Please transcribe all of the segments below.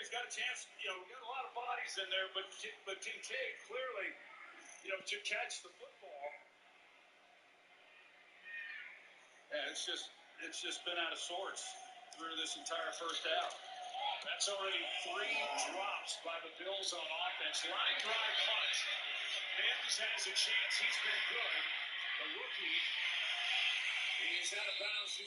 he's got a chance. We got a lot of bodies in there, but Kincaid clearly, to catch the football. Yeah, it's just been out of sorts through this entire first half. That's already 3 drops by the Bills on offense. Line drive punch. Mims has a chance. He's been good. The rookie, he's out of bounds.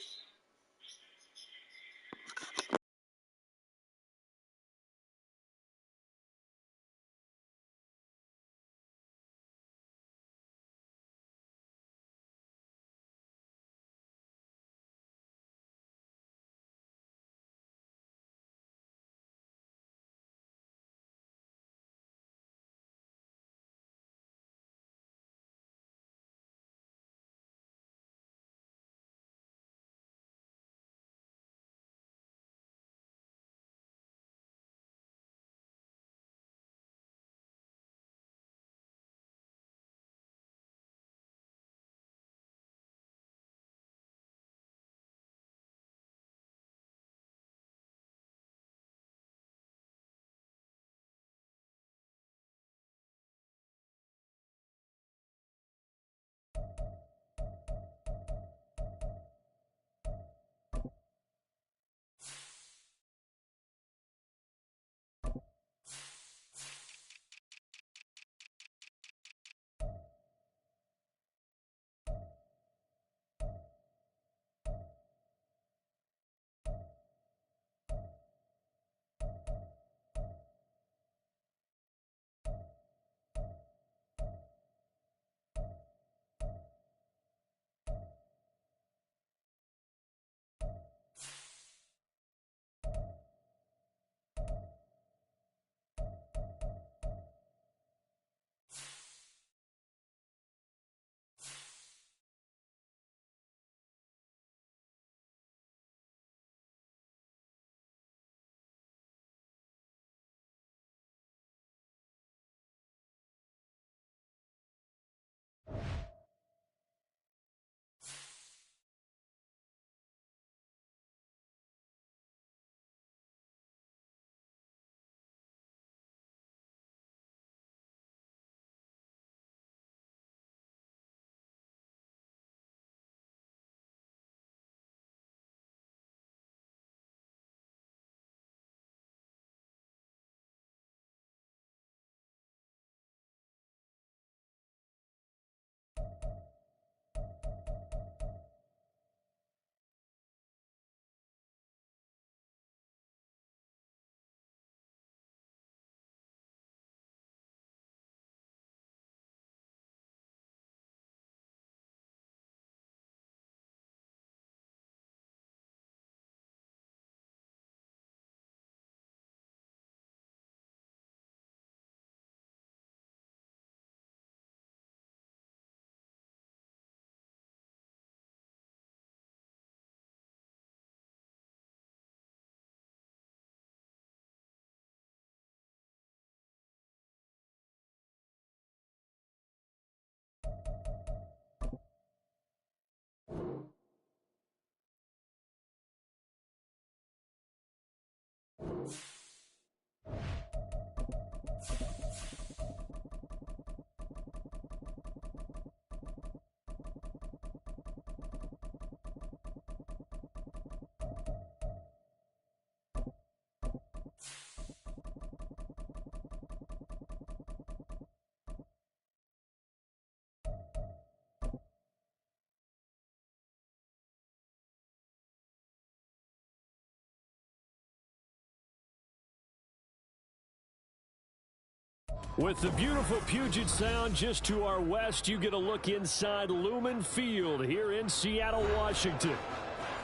With the beautiful Puget Sound just to our west, you get a look inside Lumen Field here in Seattle, Washington.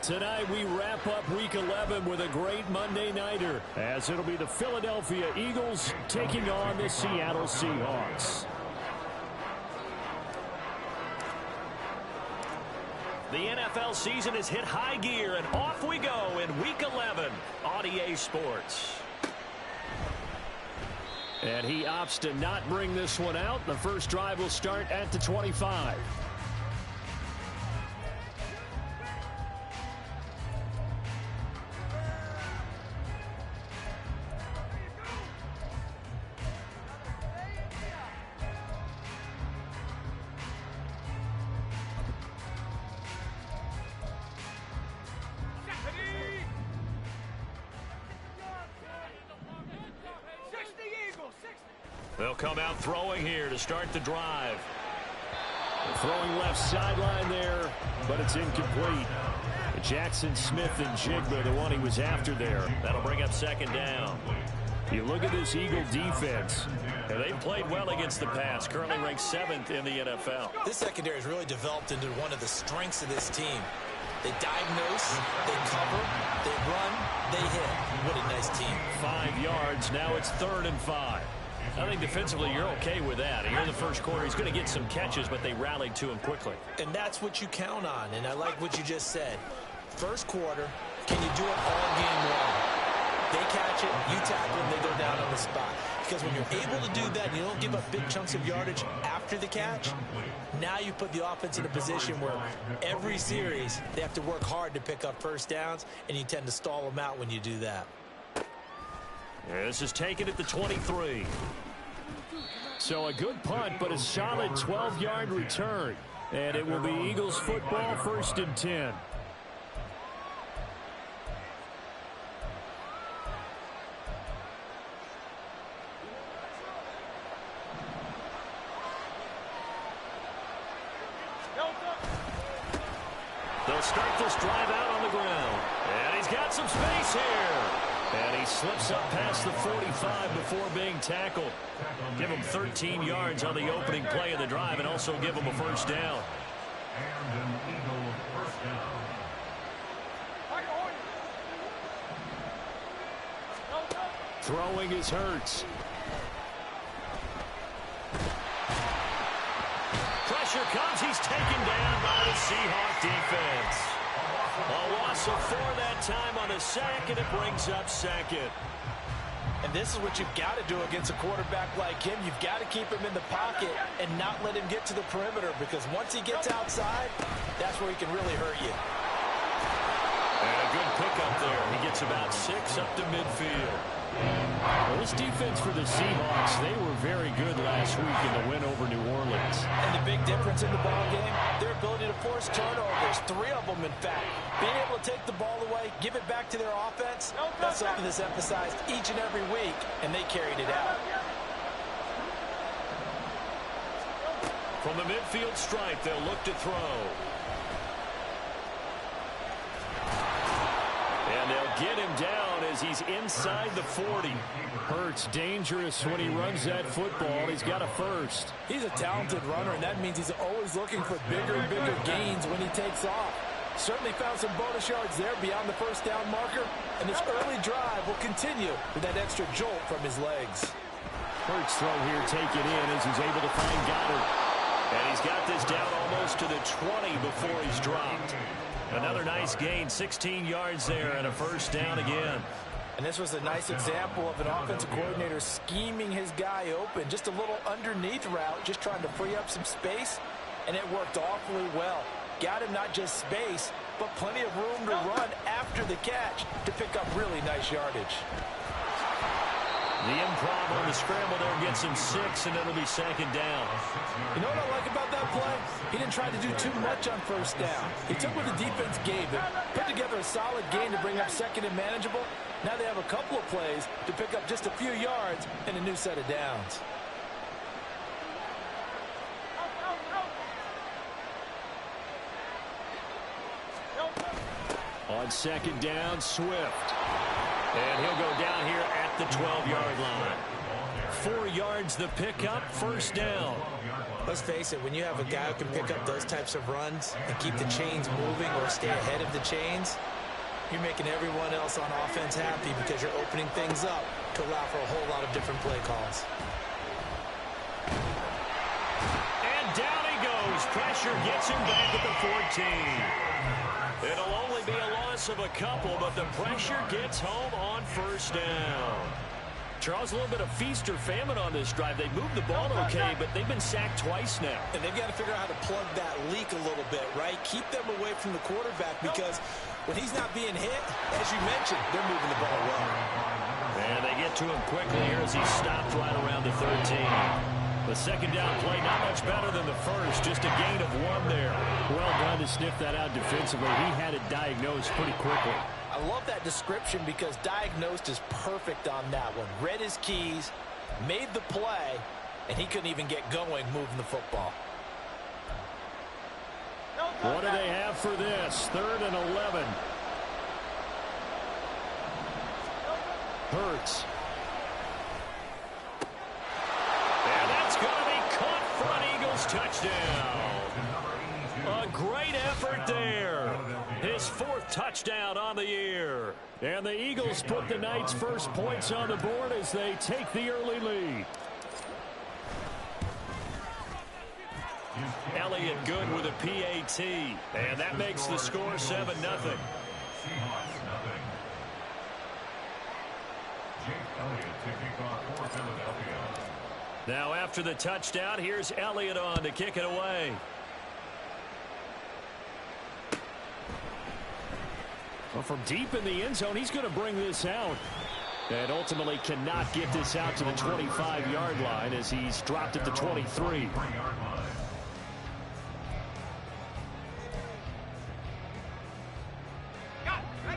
Tonight we wrap up Week 11 with a great Monday nighter, as it'll be the Philadelphia Eagles taking on the Seattle Seahawks. The NFL season has hit high gear, and off we go in Week 11 on EA Sports. And he opts to not bring this one out. The first drive will start at the 25. They'll come out throwing here to start the drive. Throwing left sideline there, but it's incomplete. Jackson Smith and Jigba, the one he was after there. That'll bring up second down. You look at this Eagle defense. And they've played well against the pass, currently ranked 7th in the NFL. This secondary has really developed into one of the strengths of this team. They diagnose, they cover, they run, they hit. What a nice team. 5 yards, now it's 3rd and 5. I think defensively you're okay with that. Here in the first quarter, he's going to get some catches, but they rallied to him quickly. And that's what you count on, and I like what you just said. First quarter, can you do it all game long? They catch it, you tackle them, they go down on the spot. Because when you're able to do that, and you don't give up big chunks of yardage after the catch, now you put the offense in a position where every series they have to work hard to pick up first downs, and you tend to stall them out when you do that. This is taken at the 23. So a good punt, but a solid 12-yard return. And it will be Eagles football, 1st and 10. They'll start this drive out on the ground. And he's got some space here. And he slips up past the 45 before being tackled. Give him 13 yards on the opening play of the drive and also give him a first down. Throwing is Hurts. Pressure comes. He's taken down by the Seahawks defense. A loss of 4 that time on a sack, and it brings up 2nd. And this is what you've got to do against a quarterback like him. You've got to keep him in the pocket and not let him get to the perimeter, because once he gets outside, that's where he can really hurt you. And a good pickup there. He gets about 6 up to midfield. Well, this defense for the Seahawks, they were very good last week in the win over New Orleans. And the big difference in the ball game, their ability to force turnovers, 3 of them in fact. Being able to take the ball away, give it back to their offense, that's something that's emphasized each and every week, and they carried it out. From the midfield stripe, they'll look to throw. And they'll get him down as he's inside the 40. Hurts dangerous when he runs that football. He's got a first. He's a talented runner, and that means he's always looking for bigger and bigger gains when he takes off. Certainly found some bonus yards there beyond the first down marker, and this early drive will continue with that extra jolt from his legs. Hurts throw here, take it in as he's able to find Goddard. And he's got this down almost to the 20 before he's dropped. Another nice gain, 16 yards there, and a first down again. And this was a nice example of an offensive coordinator scheming his guy open. Just a little underneath route, just trying to free up some space, and it worked awfully well. Got him not just space, but plenty of room to run after the catch to pick up really nice yardage. The improv on the scramble there gets him 6, and it'll be 2nd down. You know what I like about that play? He didn't try to do too much on first down. He took what the defense gave him, put together a solid gain to bring up 2nd and manageable. Now they have a couple of plays to pick up just a few yards and a new set of downs. On 2nd down, Swift. And he'll go down here at the 12-yard line. 4 yards the pickup, first down. Let's face it, when you have a guy who can pick up those types of runs and keep the chains moving or stay ahead of the chains, you're making everyone else on offense happy because you're opening things up to allow for a whole lot of different play calls. And down he goes. Pressure gets him back at the 14. It'll only be a loss of a couple, but the pressure gets home on first down. Charles, a little bit of feast or famine on this drive. They moved the ball okay, but they've been sacked twice now. And they've got to figure out how to plug that leak a little bit, right? Keep them away from the quarterback, because when he's not being hit, as you mentioned, they're moving the ball well. And they get to him quickly here as he stopped right around the 13. The 2nd down play, not much better than the first, just a gain of 1 there. Well done to sniff that out defensively. He had it diagnosed pretty quickly. I love that description because diagnosed is perfect on that one. Read his keys, Made the play, and he couldn't even get going moving the football. What do they have for this? 3rd and 11. Hurts. And that's going to be caught for an Eagles touchdown. A great effort there. His 4th touchdown on the year. And the Eagles put the night's first points on the board as they take the early lead. Elliott good with a PAT. And that makes the score 7-0. Now after the touchdown, here's Elliott on to kick it away. Well, from deep in the end zone, he's going to bring this out. And ultimately cannot get this out to the 25-yard line as he's dropped at the 23.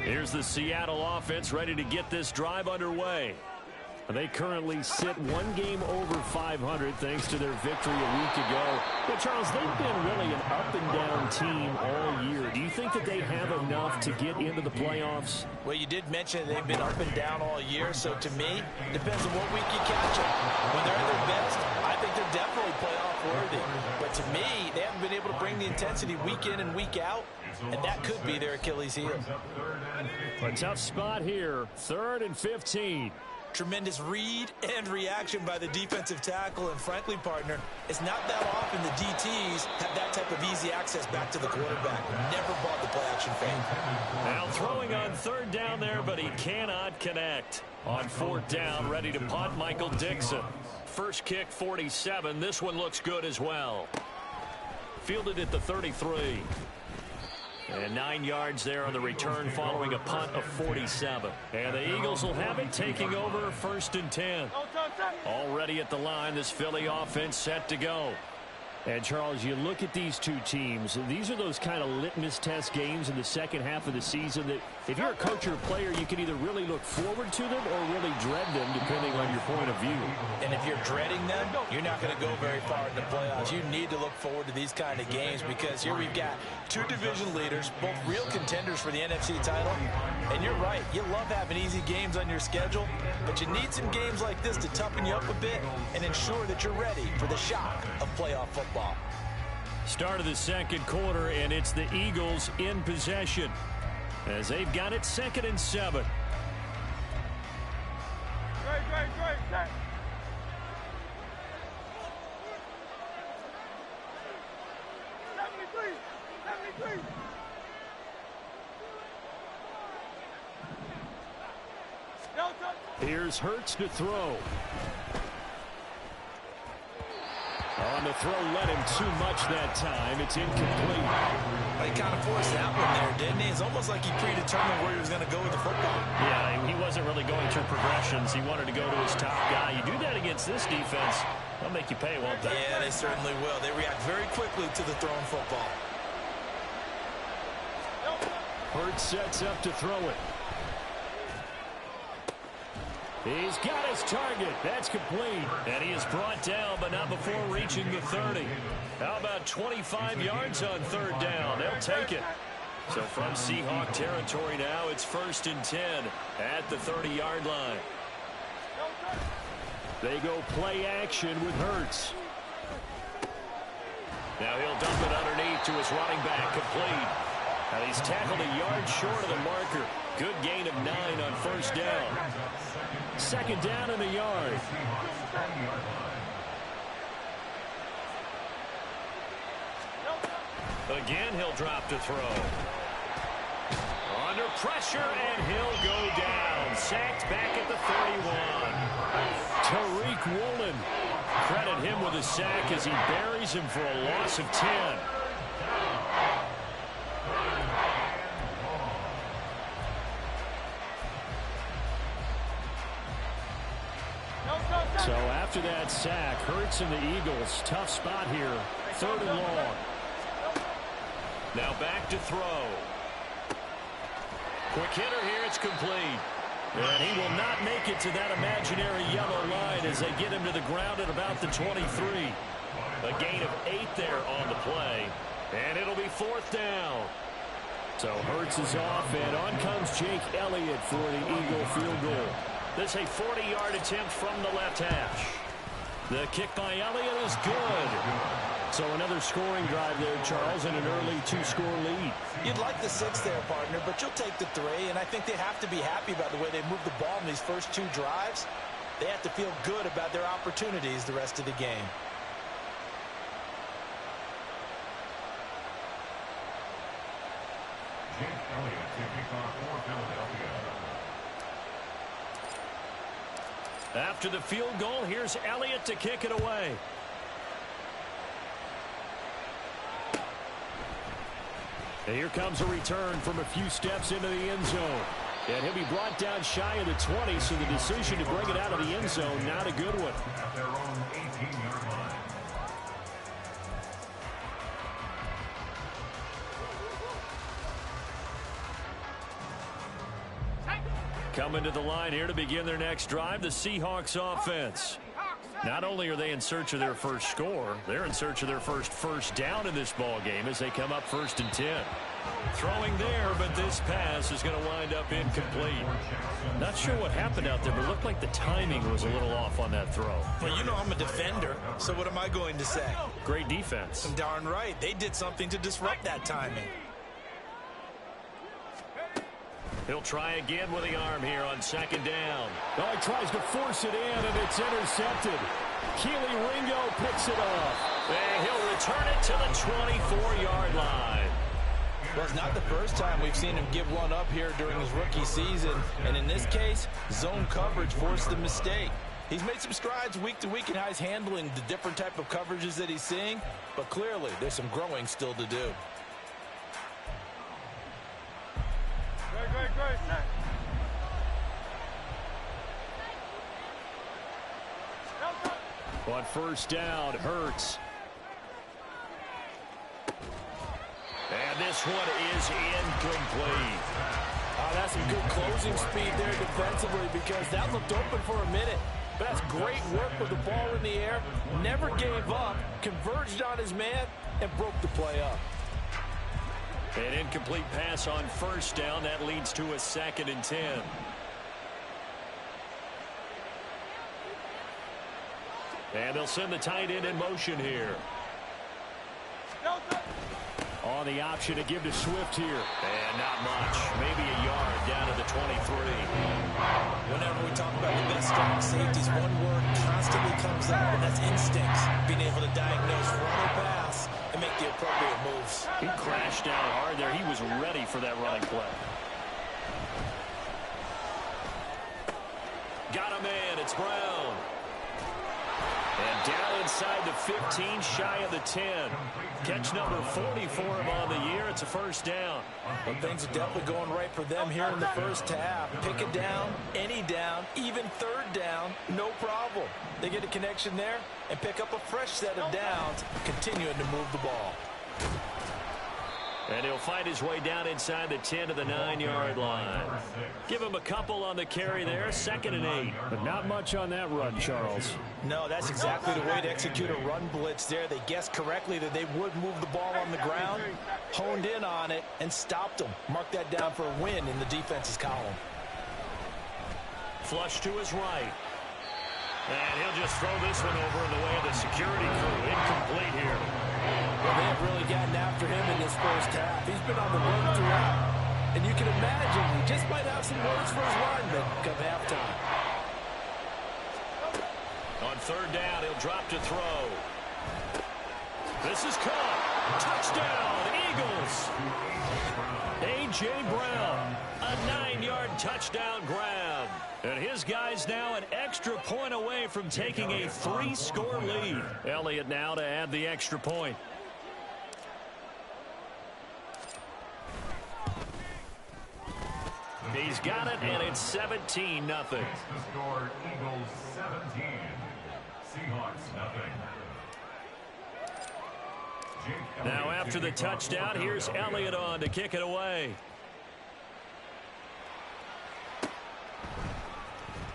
Here's the Seattle offense ready to get this drive underway. They currently sit 1 game over 500 thanks to their victory a week ago. But, Charles, they've been really an up-and-down team all year. Do you think that they have enough to get into the playoffs? Well, you did mention they've been up and down all year, so to me, it depends on what week you catch them. When they're at their best, I think they're definitely playoff worthy. But to me, they haven't been able to bring the intensity week in and week out, and that could be their Achilles heel. A tough spot here, 3rd and 15. Tremendous read and reaction by the defensive tackle, and frankly, partner, it's not that often the DTs have that type of easy access back to the quarterback. Never bought the play-action fake. Now throwing on 3rd down there, but he cannot connect. On 4th down, ready to punt, Michael Dixon. First kick, 47. This one looks good as well. Fielded at the 33. And 9 yards there on the return following a punt of 47. And the Eagles will have it taking over 1st and 10. Already at the line, this Philly offense set to go. And, Charles, you look at these two teams, these are those kind of litmus test games in the second half of the season that if you're a coach or a player, you can either really look forward to them or really dread them, depending on your point of view. And if you're dreading them, you're not going to go very far in the playoffs. You need to look forward to these kind of games because here we've got 2 division leaders, both real contenders for the NFC title. And you're right, you love having easy games on your schedule, but you need some games like this to toughen you up a bit and ensure that you're ready for the shock of playoff football. Start of the 2nd quarter, and it's the Eagles in possession as they've got it 2nd and 7. Great. 73. Here's Hurts to throw. On the throw, let him too much that time. It's incomplete. He kind of forced that one there, didn't he? It's almost like he predetermined where he was going to go with the football. Yeah, he wasn't really going through progressions. He wanted to go to his top guy. You do that against this defense, they'll make you pay, won't they? Yeah, they certainly will. They react very quickly to the thrown football. Hurts sets up to throw it. He's got his target. That's complete. And he is brought down, but not before reaching the 30. How about 25 yards on 3rd down? They'll take it. So from Seahawk territory now, it's 1st and 10 at the 30-yard line. They go play action with Hurts. Now he'll dump it underneath to his running back, complete. Now he's tackled a yard short of the marker. Good gain of 9 on 1st down. 2nd down and a yard. Again, he'll drop to throw. Under pressure, and he'll go down. Sacked back at the 31. Tariq Woolen. Credit him with a sack as he buries him for a loss of 10. So after that sack, Hurts and the Eagles, tough spot here, 3rd and long. Now back to throw. Quick hitter here, it's complete. And he will not make it to that imaginary yellow line as they get him to the ground at about the 23. A gain of 8 there on the play. And it'll be 4th down. So Hurts is off, and on comes Jake Elliott for the Eagle field goal. This is a 40-yard attempt from the left hash. The kick by Elliott is good. So another scoring drive there, Charles, and an early 2-score lead. You'd like the 6 there, partner, but you'll take the 3, and I think they have to be happy about the way they moved the ball in these first 2 drives. They have to feel good about their opportunities the rest of the game. After the field goal, here's Elliott to kick it away. And here comes a return from a few steps into the end zone. And he'll be brought down shy of the 20, so the decision to bring it out of the end zone, not a good one. At their own 18-yard line. Coming to the line here to begin their next drive, the Seahawks offense. Not only are they in search of their first score, they're in search of their first down in this ball game as they come up 1st and 10. Throwing there, but this pass is going to wind up incomplete. Not sure what happened out there, but it looked like the timing was a little off on that throw. Well, you know I'm a defender, so what am I going to say? Great defense. Darn right. They did something to disrupt that timing. He'll try again with the arm here on 2nd down. Oh, he tries to force it in, and it's intercepted. Keely Ringo picks it off. And he'll return it to the 24-yard line. Well, it's not the first time we've seen him give one up here during his rookie season. And in this case, zone coverage forced the mistake. He's made some strides week to week in how he's handling the different type of coverages that he's seeing. But clearly, there's some growing still to do. Great. On 1st down, Hurts. And this one is incomplete. That's some good closing speed there defensively because that looked open for a minute. But that's great work with the ball in the air. Never gave up, converged on his man, and broke the play up. An incomplete pass on 1st down. That leads to a 2nd and 10. And they'll send the tight end in motion here. On the option to give to Swift here. And not much. Maybe a yard down to the 23. Whenever we talk about the best strong safeties, one word constantly comes up, and that's instincts. Being able to diagnose run or pass and make the appropriate moves. He crashed down hard there. He was ready for that running play. Got a man. It's Brown. And down inside the 15, shy of the 10. Catch number 40 for him on the year. It's a 1st down. Well, things are definitely going right for them here in the first half. Pick it down, any down, even 3rd down, no problem. They get a connection there and pick up a fresh set of downs, continuing to move the ball. And he'll fight his way down inside the 10 to the 9-yard line. Give him a couple on the carry there, 2nd and 8. But not much on that run, Charles. No, that's exactly the way to execute a run blitz there. They guessed correctly that they would move the ball on the ground, honed in on it, and stopped them. Mark that down for a win in the defense's column. Flush to his right. And he'll just throw this one over in the way of the security crew. Incomplete here. Well, they have really gotten after him in this first half. He's been on the run throughout. And you can imagine he just might have some words for his linemen come halftime. On 3rd down, he'll drop to throw. This is caught. Touchdown, Eagles. A.J. Brown, a 9-yard touchdown grab. And his guys now an extra point away from taking a 3-score lead. Elliott now to add the extra point. He's got it, and it's 17-0. The score, Eagles 17, Seahawks nothing. Now after the touchdown, here's Elliott on to kick it away.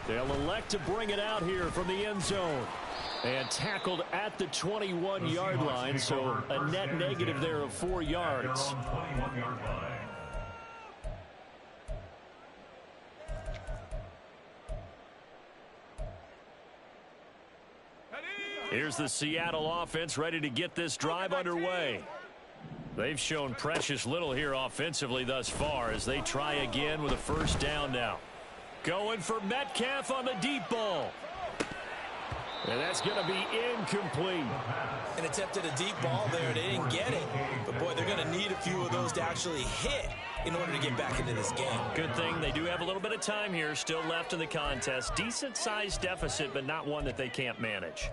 They'll elect to bring it out here from the end zone. And tackled at the 21-yard line, so a net negative there of 4 yards. Here's the Seattle offense ready to get this drive underway. They've shown precious little here offensively thus far as they try again with a first down now. Going for Metcalf on the deep ball. And that's going to be incomplete. An attempt at a deep ball there. They didn't get it. But, boy, they're going to need a few of those to actually hit in order to get back into this game. Good thing they do have a little bit of time here still left in the contest. Decent-sized deficit, but not one that they can't manage.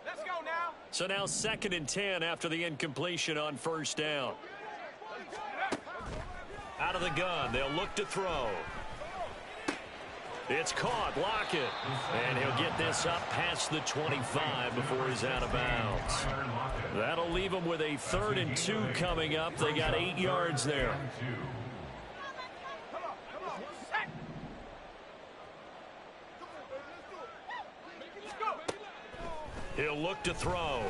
Let's go now. So now 2nd and 10 after the incompletion on first down. Out of the gun, they'll look to throw. It's caught, Lockett. And he'll get this up past the 25 before he's out of bounds. That'll leave him with a 3rd and 2 coming up. They got 8 yards there. He'll look to throw.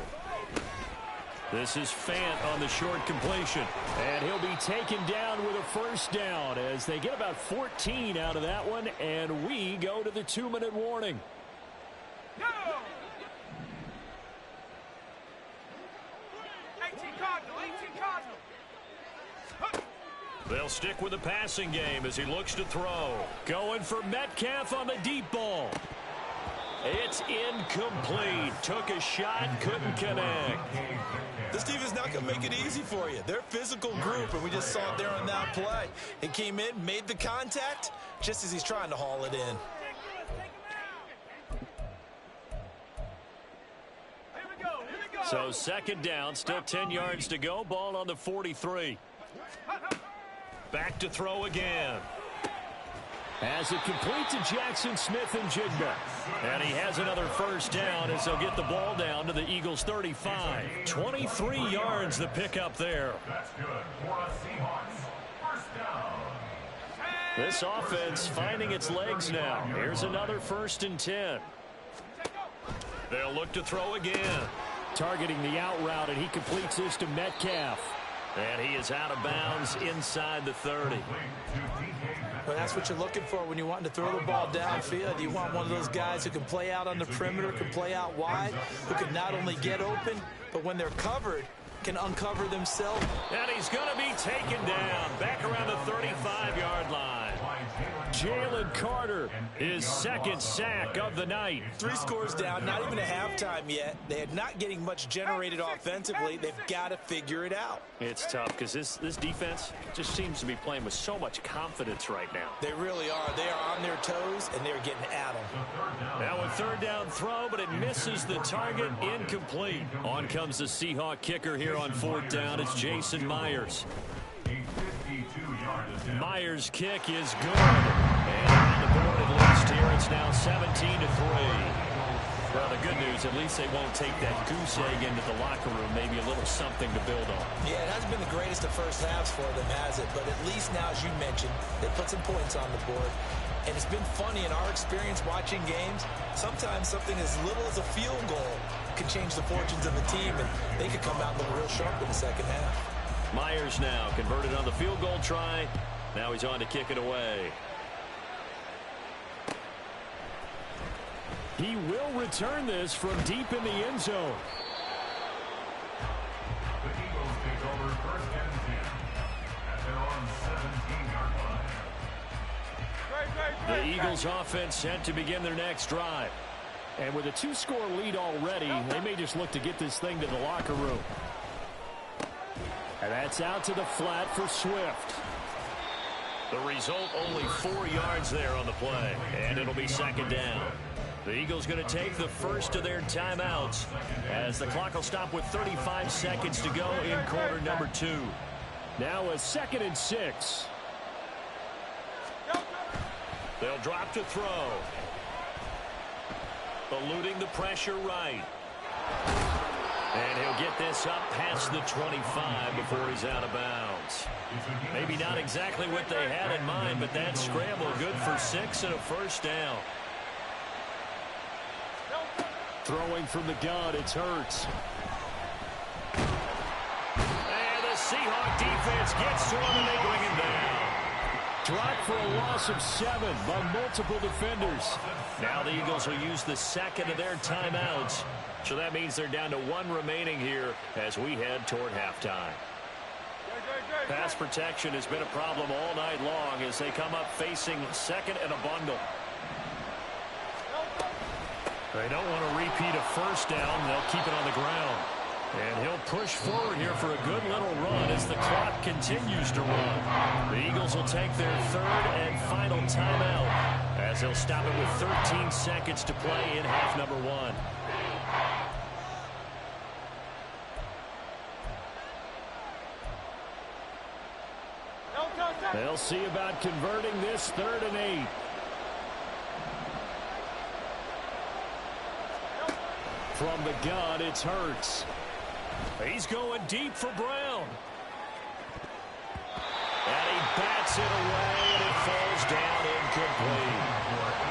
This is Fant on the short completion. And he'll be taken down with a first down as they get about 14 out of that one. And we go to the 2-minute warning. Go! 18 Cardinal, 18 Cardinal. They'll stick with the passing game as he looks to throw. Going for Metcalf on the deep ball. It's incomplete. Took a shot, couldn't connect. This defense not going to make it easy for you. They're a physical group, and we just saw it there on that play. He came in, made the contact, just as he's trying to haul it in. So 2nd down, still 10 yards to go. Ball on the 43. Back to throw again. As it complete to Jackson Smith and Jigba. And he has another first down as they'll get the ball down to the Eagles' 35. 23 yards the pickup there. That's good for us Seahawks. First down. This offense finding its legs now. Here's another 1st and 10. They'll look to throw again. Targeting the out route, and he completes this to Metcalf. And he is out of bounds inside the 30. Well, that's what you're looking for when you want to throw the ball downfield. You want one of those guys who can play out on the perimeter, can play out wide, who can not only get open, but when they're covered, can uncover themselves. And he's going to be taken down back around the 35-yard line. Jalen Carter, his 2nd sack of the night. 3 scores down, not even a halftime yet. They're not getting much generated offensively. They've got to figure it out. It's tough because this defense just seems to be playing with so much confidence right now. They really are. They are on their toes, and they're getting at them. Now a 3rd down throw, but it misses the target, incomplete. On comes the Seahawk kicker here on 4th down. It's Jason Myers. Myers' kick is good. And on the board at least here, it's now 17-3. Well, the good news, at least they won't take that goose egg into the locker room. Maybe a little something to build on. Yeah, it hasn't been the greatest of first halves for them, has it? But at least now, as you mentioned, they put some points on the board. And it's been funny in our experience watching games. Sometimes something as little as a field goal can change the fortunes of a team, and they could come out looking real sharp in the 2nd half. Myers now converted on the field goal try. Now he's on to kick it away. he will return this from deep in the end zone. The Eagles take over 1st and 10 at their own 17-yard line. The Eagles offense set to begin their next drive. And with a 2-score lead already, they may just look to get this thing to the locker room. And that's out to the flat for Swift. The result, only 4 yards there on the play. And it'll be 2nd down. The Eagles going to take the first of their timeouts as the clock will stop with 35 seconds to go in quarter number 2. Now a 2nd and 6. They'll drop to throw. Eluding the pressure right. And he'll get this up past the 25 before he's out of bounds. Maybe not exactly what they had in mind, but that scramble good for 6 and a first down. Throwing from the gun, it's Hurts. And the Seahawk defense gets to him, and they bring him down. Dropped for a loss of 7 by multiple defenders. Now the Eagles will use the second of their timeouts. So that means they're down to 1 remaining here as we head toward halftime. Pass protection has been a problem all night long as they come up facing second and a bundle. They don't want to repeat a first down. They'll keep it on the ground. And he'll push forward here for a good little run as the clock continues to run. The Eagles will take their third and final timeout as they'll stop it with 13 seconds to play in half number 1. They'll see about converting this 3rd and 8. From the gun, it's Hurts. He's going deep for Brown. And he bats it away, and it falls down incomplete.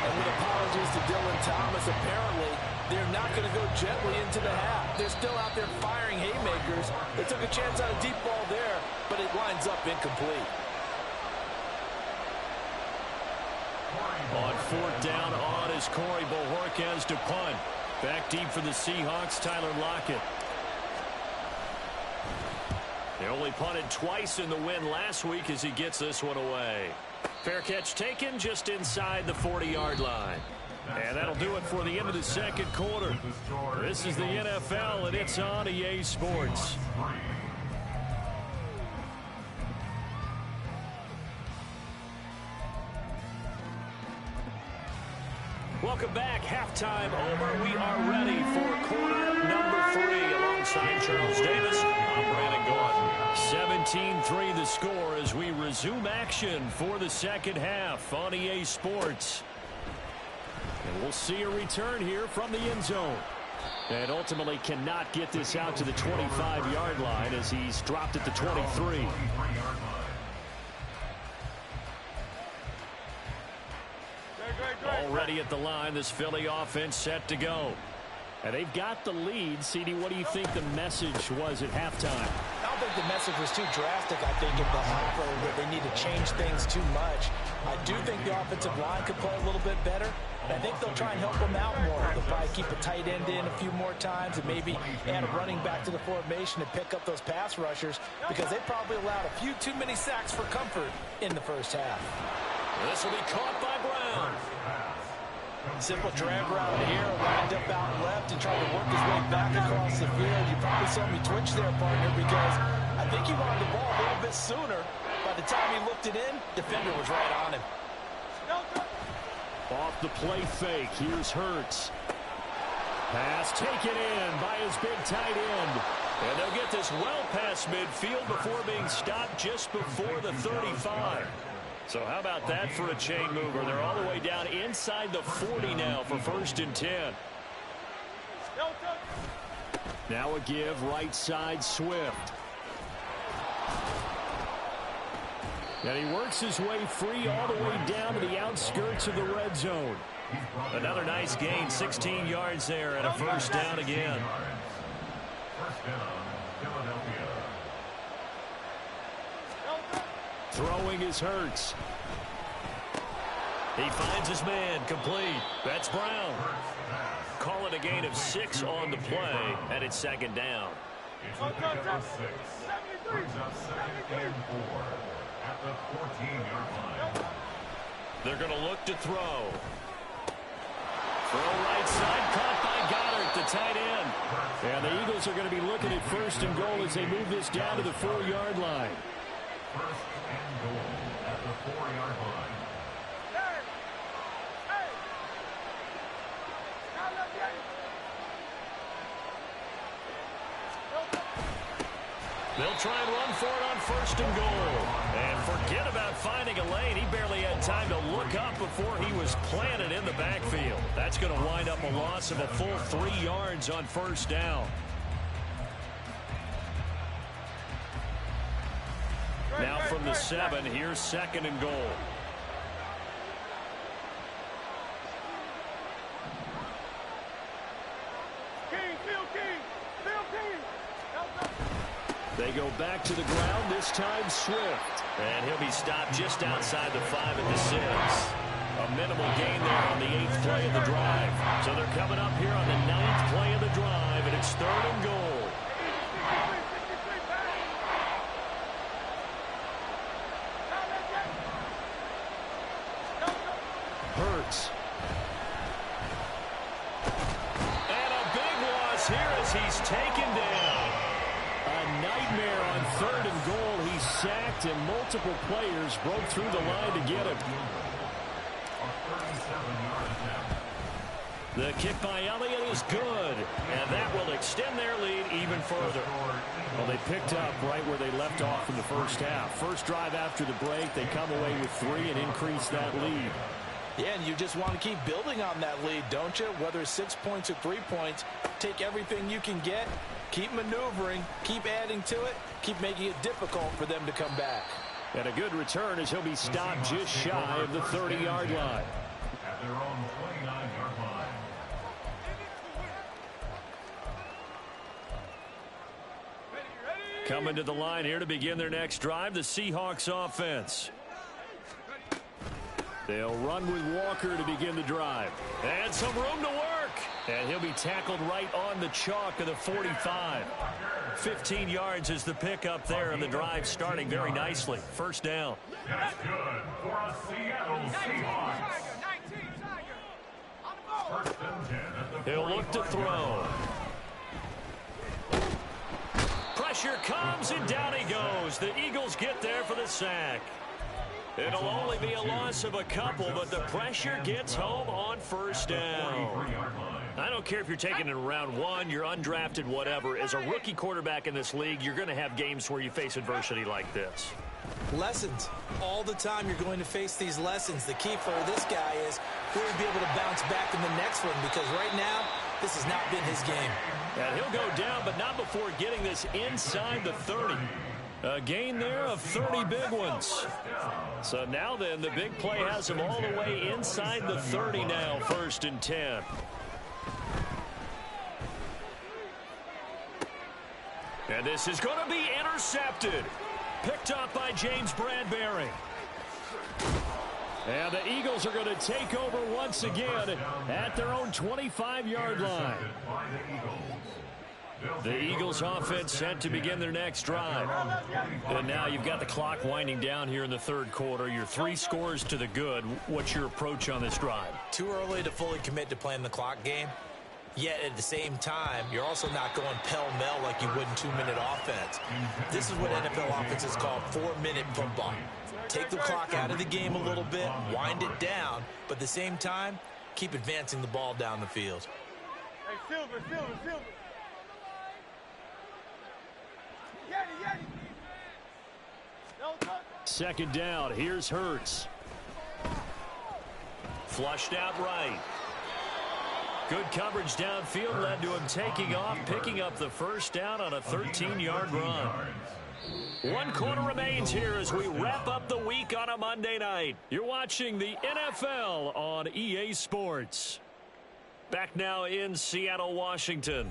And with apologies to Dylan Thomas, apparently they're not going to go gently into the half. They're still out there firing haymakers. They took a chance on a deep ball there, but it lines up incomplete. On 4th down on is Corey Bojorquez to punt. Back deep for the Seahawks, Tyler Lockett. They only punted twice in the win last week as he gets this one away. Fair catch taken just inside the 40-yard line. And that'll do it for the end of the second quarter. This is the NFL, and it's on EA Sports. Welcome back. Halftime over. We are ready for quarter number 3 alongside Charles Davis. I'm Brandon Gaudin. 17-3 the score as we resume action for the second half on EA Sports. And we'll see a return here from the end zone. And ultimately cannot get this out to the 25-yard line as he's dropped at the 23. Already at the line, this Philly offense set to go. And they've got the lead. CD, what do you think the message was at halftime? I don't think the message was too drastic. I think in the half that they need to change things too much. I do think the offensive line could play a little bit better. And I think they'll try and help them out more. They'll probably keep a tight end in a few more times and maybe add a running back to the formation and pick up those pass rushers because they probably allowed a few too many sacks for comfort in the first half. This will be caught by Brown. Simple drag route here, lined up out left and tried to work his way back across the field. You probably saw me twitch there, partner, because I think he wanted the ball a little bit sooner. By the time he looked it in, defender was right on him. Off the play fake, here's Hurts. Pass taken in by his big tight end. And they'll get this well past midfield before being stopped just before the 35. So how about that for a chain mover? They're all the way down inside the 40 now for 1st and 10. Now a give right side Swift. And he works his way free all the way down to the outskirts of the red zone. Another nice gain, 16 yards there and a first down again. Throwing is Hurts. He finds his man, complete. That's Brown. Call it a gain of 6 on the play, and it's 2nd down. It's number 6. Brings up 2nd and 4 at the 14-yard line. They're going to look to throw. Throw right side, caught by Goddard, the tight end. And the Eagles are going to be looking at 1st and goal as they move this down to the 4-yard line. 1st and goal at the 4-yard line. They'll try and run for it on 1st and goal. And forget about finding a lane. He barely had time to look up before he was planted in the backfield. That's going to wind up a loss of a full 3 yards on 1st down. Now from the 7, here's 2nd and goal. They go back to the ground, this time Swift. And he'll be stopped just outside the 5 at the 6. A minimal gain there on the 8th play of the drive. So they're coming up here on the 9th play of the drive, and it's 3rd and goal. Hurts. And a big loss here as he's taken down. A nightmare on 3rd and goal. He's sacked, and multiple players broke through the line to get him. The kick by Elliott is good, and that will extend their lead even further. Well, they picked up right where they left off in the first half. First drive after the break, they come away with 3 and increase that lead. Yeah, and you just want to keep building on that lead, don't you? Whether it's 6 points or 3 points, take everything you can get, keep maneuvering, keep adding to it, keep making it difficult for them to come back. And a good return as he'll be stopped just shy of the 30-yard line. At their own 29-yard line. Coming to the line here to begin their next drive, the Seahawks offense. They'll run with Walker to begin the drive. And some room to work. And he'll be tackled right on the chalk of the 45. 15 yards is the pickup there, and the drive starting very nicely. First down. That's good for a Seattle Seahawks. First and 10 at the He'll look to throw. Pressure comes, and down he goes. The Eagles get there for the sack. It'll only be a loss of a couple, but the pressure gets home on first down. I don't care if you're taking it in round 1, you're undrafted, whatever. As a rookie quarterback in this league, you're going to have games where you face adversity like this. Lessons. All the time you're going to face these lessons. The key for this guy is will he be able to bounce back in the next one, because right now, this has not been his game. And he'll go down, but not before getting this inside the 30. A gain there of 30 big ones. So now then, the big play has him all the way inside the 30 now, 1st and 10. And this is going to be intercepted. Picked up by James Bradbury. And the Eagles are going to take over once again at their own 25-yard line. The Eagles offense set to begin their next drive. And now you've got the clock winding down here in the 3rd quarter. You're 3 scores to the good. What's your approach on this drive? Too early to fully commit to playing the clock game. Yet at the same time, you're also not going pell-mell like you would in 2-minute offense. This is what NFL offenses call 4-minute football. Take the clock out of the game a little bit, wind it down, but at the same time, keep advancing the ball down the field. Hey, Silver. Second down. Here's Hurts. Flushed out right. Good coverage downfield led to him taking off, picking up the first down on a 13-yard run. 1 quarter remains here as we wrap up the week on a Monday night. You're watching the NFL on EA Sports. Back now in Seattle, Washington.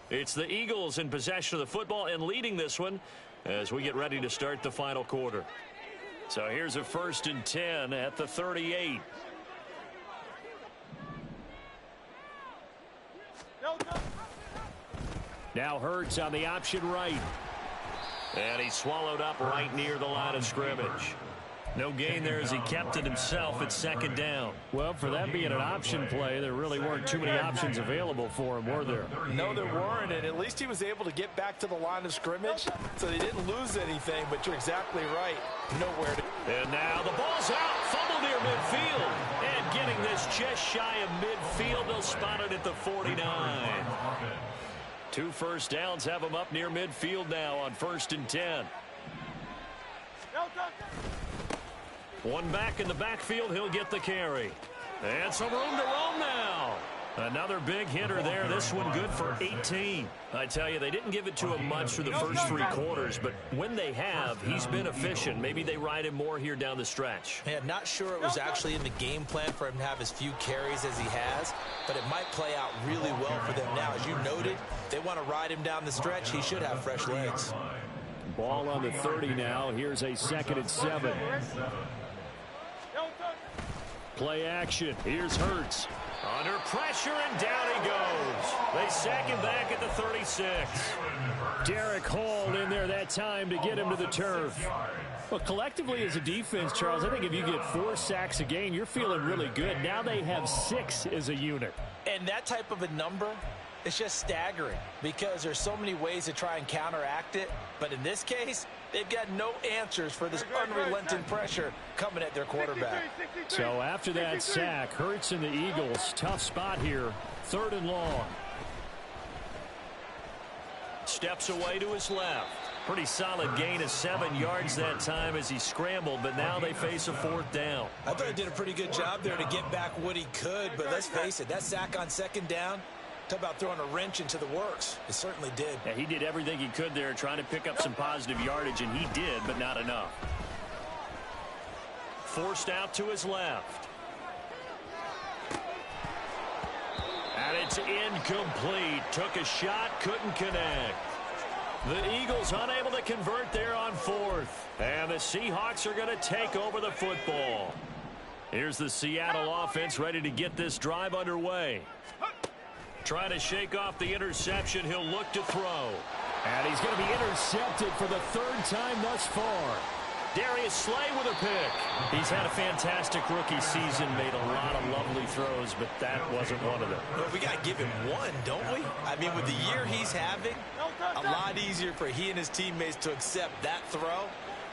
It's the Eagles in possession of the football and leading this one as we get ready to start the final quarter. So here's a 1st and 10 at the 38. Now Hurts on the option right. And he swallowed up right near the line of scrimmage. No gain there as he kept it himself at 2nd down. Well, for that being an option play, there really weren't too many options available for him, were there? No, there weren't, and at least he was able to get back to the line of scrimmage, so they didn't lose anything, but you're exactly right. Nowhere to... And now the ball's out, fumble near midfield. And getting this just shy of midfield, they'll spot it at the 49. 2 first downs have him up near midfield now on 1st and 10. One back in the backfield, he'll get the carry. And some room to roam now. Another big hitter there. This one good for 18. I tell you, they didn't give it to him much for the first 3 quarters, but when they have, he's been efficient. Maybe they ride him more here down the stretch. Yeah, not sure it was actually in the game plan for him to have as few carries as he has, but it might play out really well for them now. As you noted, they want to ride him down the stretch. He should have fresh legs. Ball on the 30 now. Here's a 2nd and 7. Play action. Here's Hurts. Under pressure, and down he goes. They sack him back at the 36. Derek Hall in there that time to get him to the turf. Well, collectively as a defense, Charles, I think if you get 4 sacks a game, you're feeling really good. Now they have 6 as a unit. And that type of a number, it's just staggering because there's so many ways to try and counteract it. But in this case, they've got no answers for this unrelenting pressure coming at their quarterback. So after that sack, Hurts and the Eagles, tough spot here, 3rd and long. Steps away to his left. Pretty solid gain of 7 yards that time as he scrambled, but now they face a 4th down. I thought he did a pretty good job there to get back what he could, but let's face it, that sack on 2nd down, talk about throwing a wrench into the works. It certainly did. Yeah, he did everything he could there trying to pick up some positive yardage, and he did, but not enough. Forced out to his left. And it's incomplete. Took a shot, couldn't connect. The Eagles unable to convert there on 4th. And the Seahawks are going to take over the football. Here's the Seattle offense ready to get this drive underway. Trying to shake off the interception. He'll look to throw. And he's going to be intercepted for the 3rd time thus far. Darius Slay with a pick. He's had a fantastic rookie season, made a lot of lovely throws, but that wasn't one of them. Well, we got to give him one, don't we? I mean, with the year he's having, a lot easier for he and his teammates to accept that throw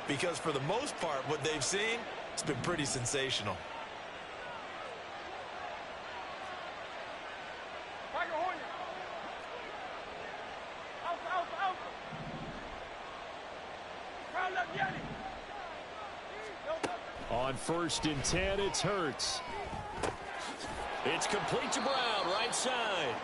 because for the most part, what they've seen, it's been pretty sensational. On 1st and 10, it's Hurts. It's complete to Brown, right side.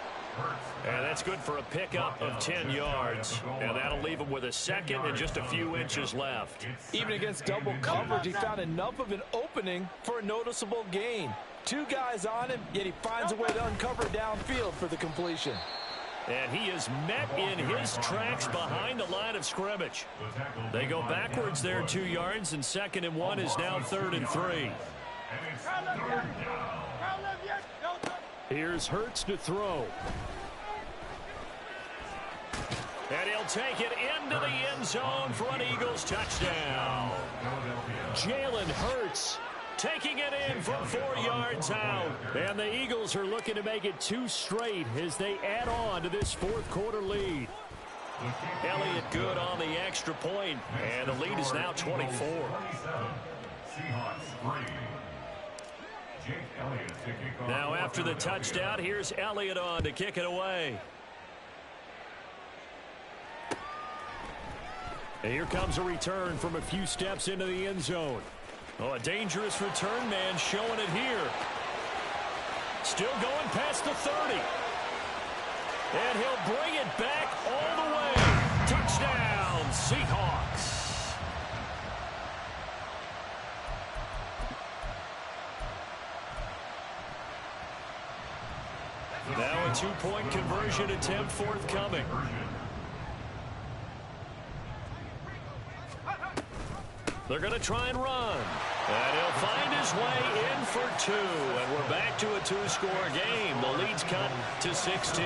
And that's good for a pickup of 10 yards. And that'll leave him with a 2nd and just a few inches left. Even against double coverage, he found enough of an opening for a noticeable gain. 2 guys on him, yet he finds a way to uncover downfield for the completion. And he is met in his tracks behind the line of scrimmage. They go backwards there 2 yards, and 2nd and 1 is now 3rd and 3. Here's Hurts to throw. And he'll take it into the end zone for an Eagles touchdown. Jalen Hurts taking it in from 4 yards out. And the Eagles are looking to make it 2 straight as they add on to this 4th quarter lead. Elliott good on the extra point, and the lead is now 24. Now after the touchdown, here's Elliott on to kick it away. And here comes a return from a few steps into the end zone. Oh, a dangerous return man showing it here. Still going past the 30. And he'll bring it back all the way. Touchdown, Seahawks. Now a 2-point conversion attempt forthcoming. They're going to try and run. And he'll find his way in for 2. And we're back to a 2-score game. The lead's cut to 16.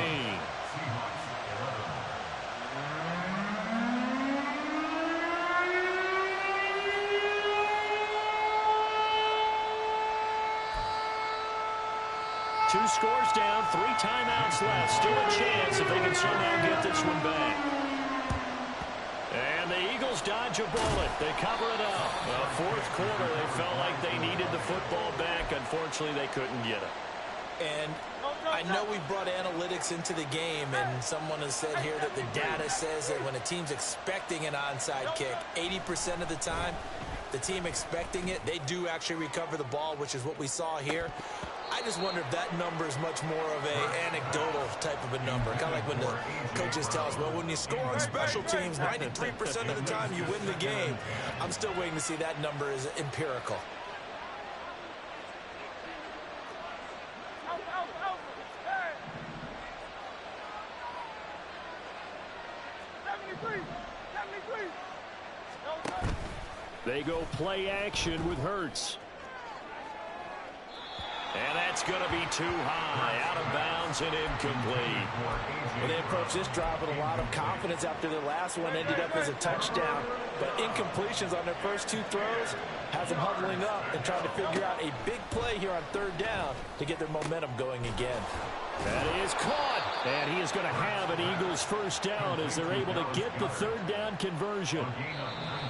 Two scores down, 3 timeouts left. Still a chance if they can somehow get this one back. And the Eagles dodge a bullet. They cover it up. Well, 4th quarter, they felt like they needed the football back. Unfortunately, they couldn't get it. And I know we brought analytics into the game, and someone has said here that the data says that when a team's expecting an onside kick, 80% of the time, the team expecting it, they do actually recover the ball, which is what we saw here. I just wonder if that number is much more of a anecdotal type of a number. Kind of like when the coaches tell us, well, when you score on special teams, 93% of the time you win the game. I'm still waiting to see that number is empirical. They go play action with Hurts. And that's going to be too high, out of bounds and incomplete. Well, they approached this drive with a lot of confidence after their last one ended up as a touchdown. But incompletions on their first two throws has them huddling up and trying to figure out a big play here on third down to get their momentum going again. That is caught. And he is going to have an Eagles first down as they're able to get the third down conversion.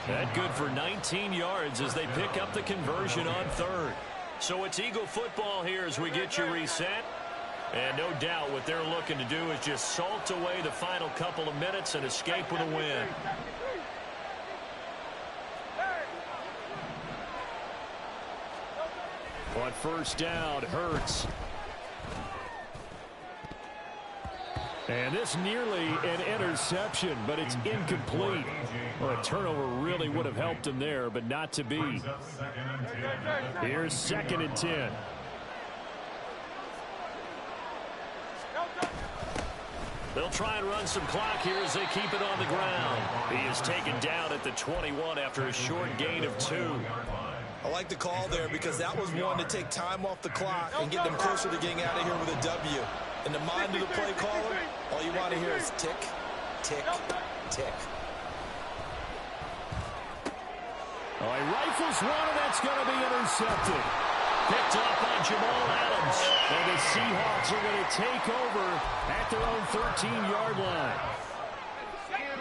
That good for 19 yards as they pick up the conversion on third. So it's Eagle football here as we get you reset. And no doubt what they're looking to do is just salt away the final couple of minutes and escape with a win. On first down, Hurts. And this nearly an interception, but it's incomplete. Well, a turnover really would have helped him there, but not to be. Here's 2nd and 10. They'll try and run some clock here as they keep it on the ground. He is taken down at the 21 after a short gain of 2. I like the call there because that was one to take time off the clock and get them closer to getting out of here with a W. In the mind of the play caller, all you want to hear is tick, tick, tick. Oh, he rifles one, and that's going to be intercepted. Picked up by Jamal Adams. And the Seahawks are going to take over at their own 13-yard line.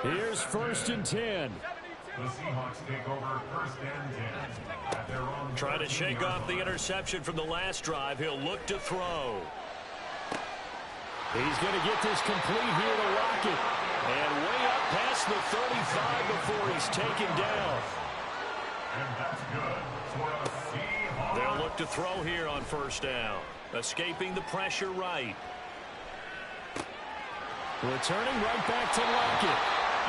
Here's 1st and 10. The Seahawks take over 1st and 10 at their own. Trying to shake off the interception from the last drive. He'll look to throw. He's going to get this complete here to Lockett. And way up past the 35 before he's taken down. And that's good for the Seahawks. They'll look to throw here on first down. Escaping the pressure right. Returning right back to Lockett.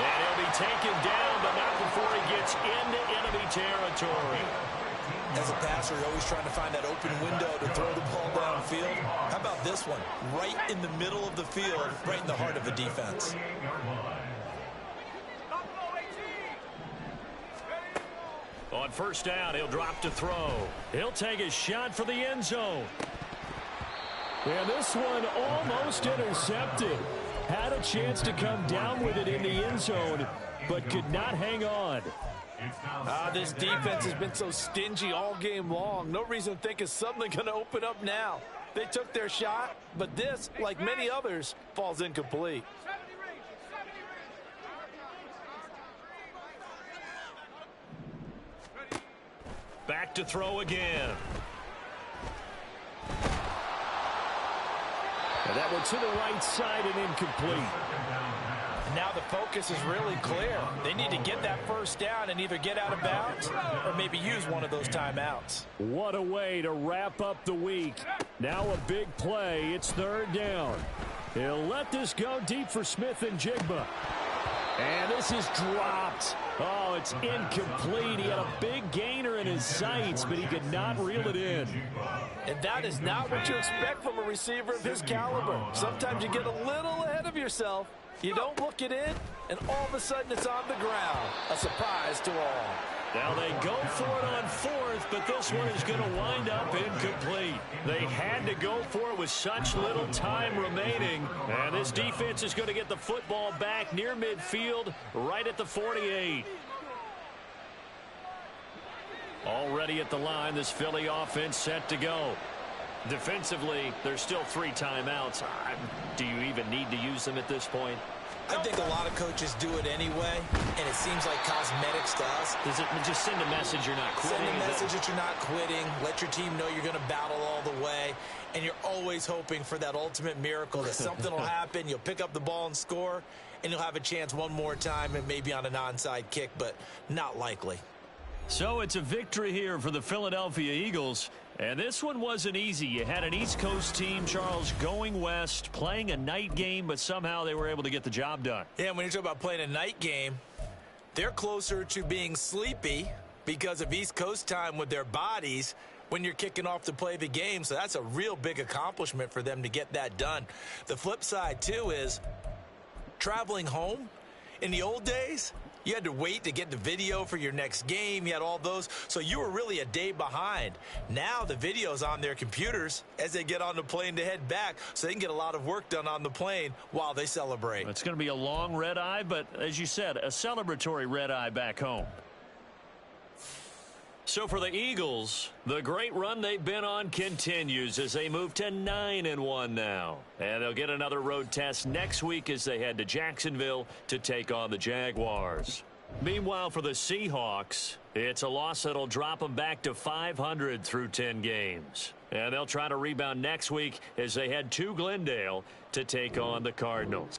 And he'll be taken down, but not before he gets into enemy territory. As a passer, you're always trying to find that open window to throw the ball downfield. How about this one? Right in the middle of the field, right in the heart of the defense. On first down, he'll drop to throw. He'll take a shot for the end zone. And this one almost intercepted. Had a chance to come down with it in the end zone, but could not hang on. This defense has been so stingy all game long. No reason to think it's suddenly going to open up now. They took their shot, but this, like many others, falls incomplete. Back to throw again. And that one to the right side and incomplete. Now the focus is really clear. They need to get that first down and either get out of bounds or maybe use one of those timeouts. What a way to wrap up the week. Now a big play. It's third down. He'll let this go deep for Smith and Jigba. And this is dropped. Oh, it's incomplete. He had a big gainer in his sights, but he could not reel it in. And that is not what you expect from a receiver of his caliber. Sometimes you get a little ahead of yourself. You don't look it in, and all of a sudden it's on the ground. A surprise to all. Now they go for it on fourth, but this one is going to wind up incomplete. They had to go for it with such little time remaining. And this defense is going to get the football back near midfield, right at the 48. Already at the line, this Philly offense set to go. Defensively, there's still 3 timeouts. Do you even need to use them at this point? I think a lot of coaches do it anyway, and it seems like cosmetics to us. Does it just send a message you're not quitting? Send a message that you're not quitting. Let your team know you're going to battle all the way, and you're always hoping for that ultimate miracle that something will happen. You'll pick up the ball and score, and you'll have a chance one more time and maybe on an onside kick, but not likely. So it's a victory here for the Philadelphia Eagles. And this one wasn't easy. You had an East Coast team, Charles, going west, playing a night game, but somehow they were able to get the job done. Yeah, when you talk about playing a night game, they're closer to being sleepy because of East Coast time with their bodies when you're kicking off to play the game. So that's a real big accomplishment for them to get that done. The flip side, too, is traveling home. In the old days, you had to wait to get the video for your next game. You had all those. So you were really a day behind. Now the video's on their computers as they get on the plane to head back, so they can get a lot of work done on the plane while they celebrate. It's going to be a long red eye, but as you said, a celebratory red eye back home. So for the Eagles, the great run they've been on continues as they move to 9-1 now. And they'll get another road test next week as they head to Jacksonville to take on the Jaguars. Meanwhile, for the Seahawks, it's a loss that'll drop them back to 500 through 10 games. And they'll try to rebound next week as they head to Glendale to take on the Cardinals.